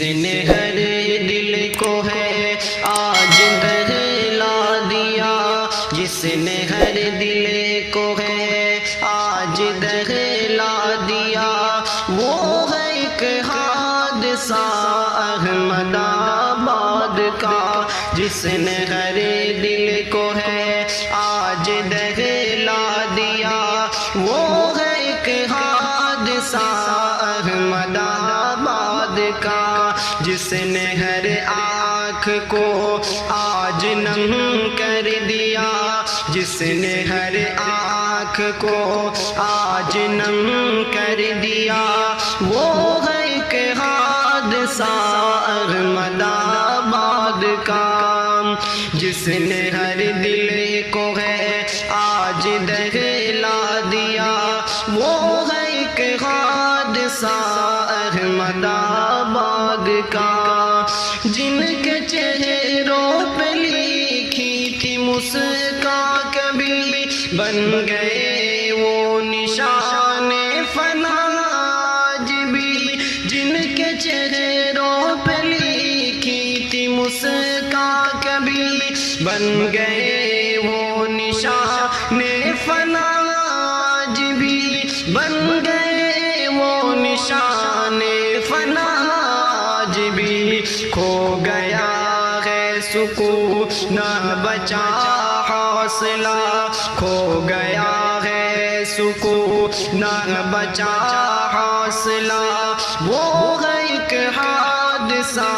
نے ہر دل کو ہے آج دہلا دیا، جس نے ہر دل کو ہے آج دہلا دیا، وہ ہے ایک حادثہ احمد آباد کا، جس نے ہر دل کو ہے آج دہلا دیا، وہ ہے ایک حادثہ احمد آباد کا، جس نے ہر آنکھ کو آج نم کر دیا، جس نے ہر آنکھ کو آج نم کر دیا، وہ ہے ایک حادثہ احمد آباد کا، جس نے ہر دل کو ہے آج دہلا دیا، وہ ہے ایک حادثہ احمد آباد کا، جن کے چہروں پہ لکھی تھی مسکان کبھی بن گئے وہ نشان فنا آج بھی، جن کے چہروں پہ لکھی تھی مسکان کبھی بن گئے وہ نشان فنا آج بھی، بن گئے وہ نشان فنا آج بھی، کھو گیا ہے سکون نہ بچا حوصلہ، کھو گیا ہے سکون نہ بچا حوصلہ، وہ ہے ایک حادثہ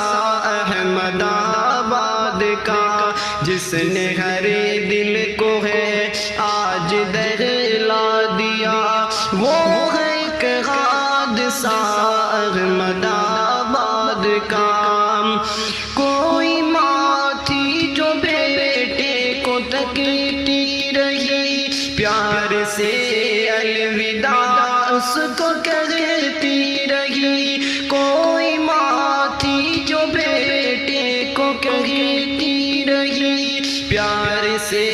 احمد آباد کا، جس نے ہر دل کو ہے آج دہلا دیا، وہ ہے ایک حادثہ احمد آباد کا، کوئی ماں تھی جو بیٹے کو تکتی رہی، پیار سے الوداع اس کو کہتی رہی، کوئی ماں تھی جو بیٹے کو کہتی رہی، پیار سے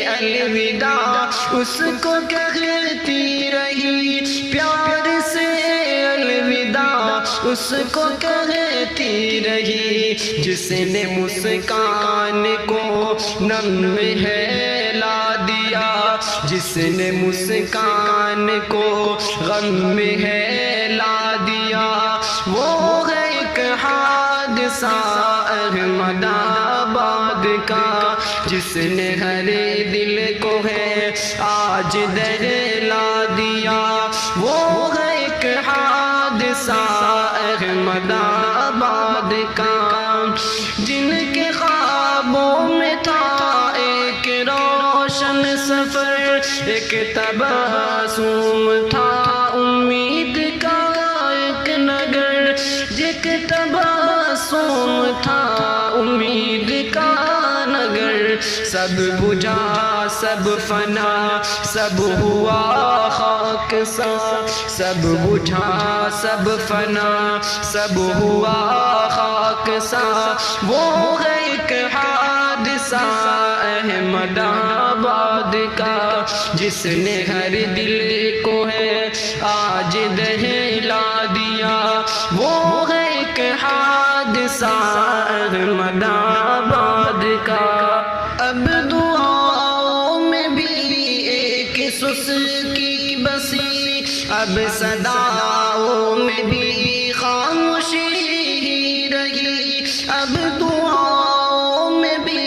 الوداع اس کو کہتی رہی، پیار سے الوداع اس کو کہتی رہی، جس نے مسکان کو نم ہے لا دیا، جس نے مسکان کو غم ہے لا دیا، وہ ہے ایک حادثہ احمد آباد کا، جس نے ہر دل کو ہے آج دہلا دیا، وہ ہے ایک حادثہ احمد آباد کا، جن کے خوابوں میں تھا ایک روشن سفر، ایک تبسم تھا امید کا ایک نگر، ایک تبسم تھا امید کا نگر، سب بجھا سب فنا سب ہوا خاک سا، سب بجھا سب فنا سب ہوا خاک سا، وہ ہے ایک حادثہ احمد آباد کا، جس نے ہر دل کو ہے آج دہلا دیا، وہ ہے ایک حادثہ احمد آباد کا، اب دعاؤں میں بھی ایک سستی بسی، اب صداؤں میں بھی خاموشی ہی رہی، اب دعاؤں میں بھی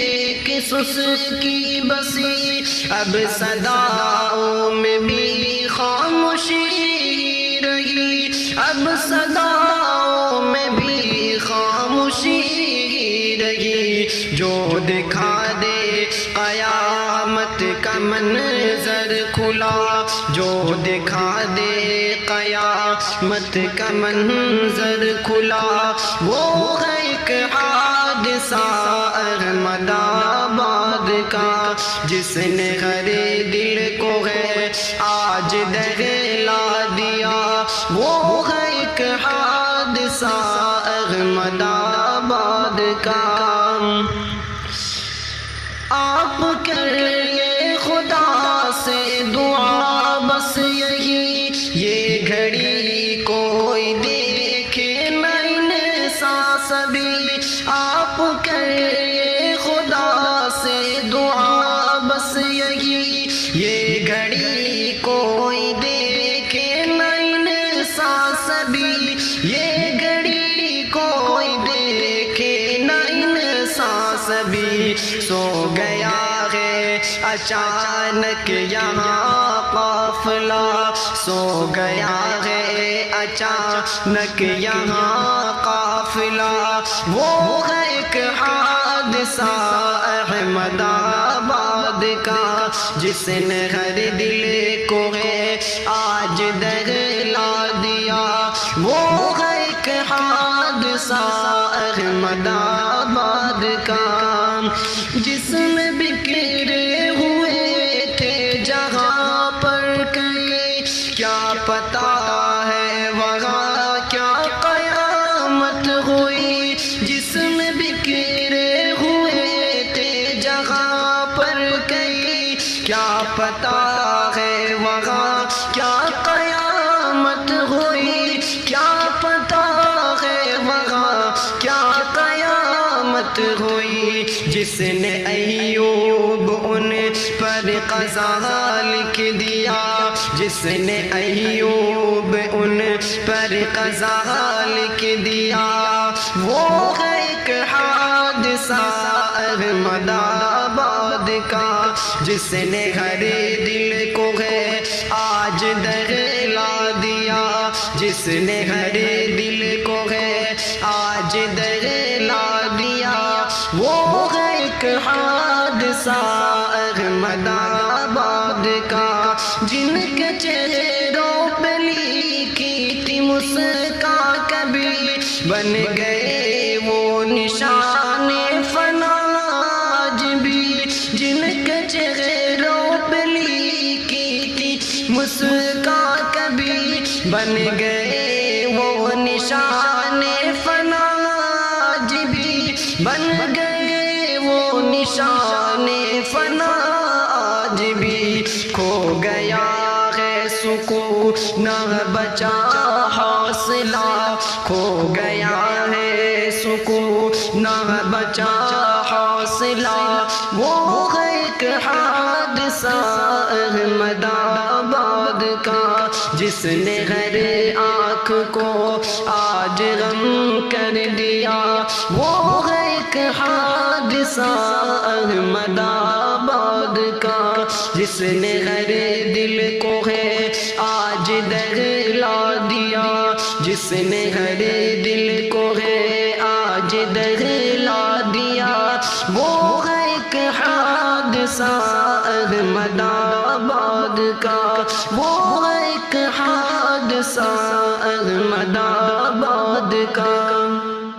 ایک سستی بسی، اب صداؤں میں بھی خاموشی ہی رہی، اب صداؤں میں بھی خاموشی ہی رہی، جو دکھا دے قیامت کا منظر کھلا، جو دکھا دے قیامت کا منظر کھلا، وہ ہے ایک حادثہ احمد آباد کا، جس نے ہر دل کو ہے آج دہلا دیا، وہ ہے ایک حادثہ احمد آباد کا، آپ کریے خدا سے دعا بس یہی، یہ گھڑی کوئی دیکھے نہ انہیں سبھی آپ کریے خدا سے دعا بس یہی یہ گھڑی کوئی دیکھے نہ انسان سبھی یہ گھڑی کوئی دیکھے نہ انسان سبھی سو گیا ہے اچانک یہاں قافلہ سو گیا ہے اچانک یہاں قافلہ وہ ہے ایک حادثہ احمد آباد کا جس نے ہر دل کو ہے آج دہلا دیا وہ ہے ایک حادثہ احمد آباد کا جس میں بکھرے ہوئے تھے جہاں پر کئی کیا پتا ہے وہاں کیا قیامت ہوئی جس میں بکھرے ہوئے تھے جہاں پر کئی کیا پتا ہے وہاں کیا قیامت ہوئی کیا پتا ہے وہاں کیا قیامت ہوئی جس نے ایوب ان پر قضا لکھ دیا جس نے ایوب ان پر قضا لکھ دیا وہ ہے ایک حادثہ احمد آباد کا جس نے ہر دل کو ہے آج دہلا دیا جس نے ہر دل کو ہے آج دہلا دیا وہ ہے ایک حادثہ احمد آباد کا جن کے چہروں پہ لکھی تھی مسکان کبھی بن گئے وہ نشان فنا آج بھی جن کے چہروں پہ لکھی تھی مسکان کبھی بن گئے وہ نشان فنا آج بھی بن گئے وہ نشان فنا آج بھی کھو گیا ہے سکون نہ بچا حوصلہ کھو گیا ہے سکون نہ بچا حوصلہ وہ ہے ایک حادثہ احمد آباد کا جس نے ہر آنکھ کو آج غم کر دیا وہ ہے ایک حادثہ احمد آباد کا جس نے ہر دل کو ہے آج دہلا دیا جس نے ہر دل کو ہے آج دہلا دیا وہ ہے ایک حادثہ احمد آباد کا وہ ہے ایک حادثہ احمد آباد کا